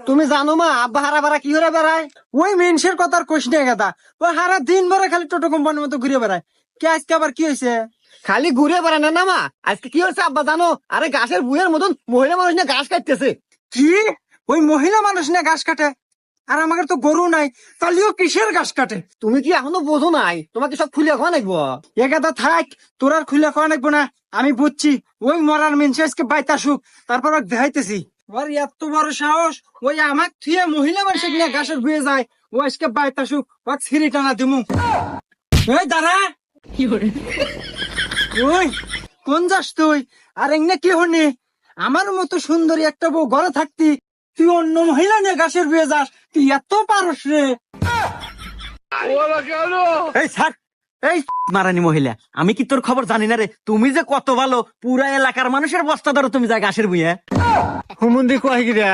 তুমি জানো মা আব্বা হারা বারা কি করে বেড়ায়? ওই মেনসের কথা আর কইস না গাদা, ওই সারা দিন ভরে খালি টোটো কোম্পানির মতো ঘুরে বেড়ায়। কে আজকে আবার কি হয়েছে? খালি ঘুরে বেড়ায় না না মা, আজকে কি হচ্ছে আব্বা জানো? আরে ঘাসের বুয়ের মতন মহিলা মানুষ না ঘাস কাটতেছে। কি? ওই মহিলা মানুষ না ঘাস কাটে? আর আমাদের তো গরু নাই, তাহলেও কিসের ঘাস কাটে? তুমি কি এখনো বোঝো নাই? তোমাকে সব খুলে খাওয়া নাকবো। এ গাদা থাক, তোর আর খুলে খাওয়া লাগবো না। আমি বুঝছি ওই মরার মেনসে আজকে বাইতে আসুক, তারপর ওকে দেখাইতেছি। ওর এত বড় সাহস, ওই আমাক থুয়ে মহিলা মানুষ নিয়ে ঘাসের বুয়ে যায়। ও আজকে বাইতে আসুক, ওকে ছিঁড়ি টানা দিমু। ওই দাঁড়া, ওই কোন যাস তুই? আর এমনি কি হনি? আমার মতো সুন্দরী একটা বউ ঘরে থাকতি, তুই অন্য মহিলা নিয়ে ঘাসের বুয়ে যাস? তুই এত পারস রে? এই স্যার, এই মারানি মহিলা, আমি কি তোর খবর জানি না রে? তুমি যে কত ভালো, পুরা এলাকার মানুষের বস্তা ধরো তুমি যা ঘাসের বুয়ে। হুমুন্দি কয় গিরা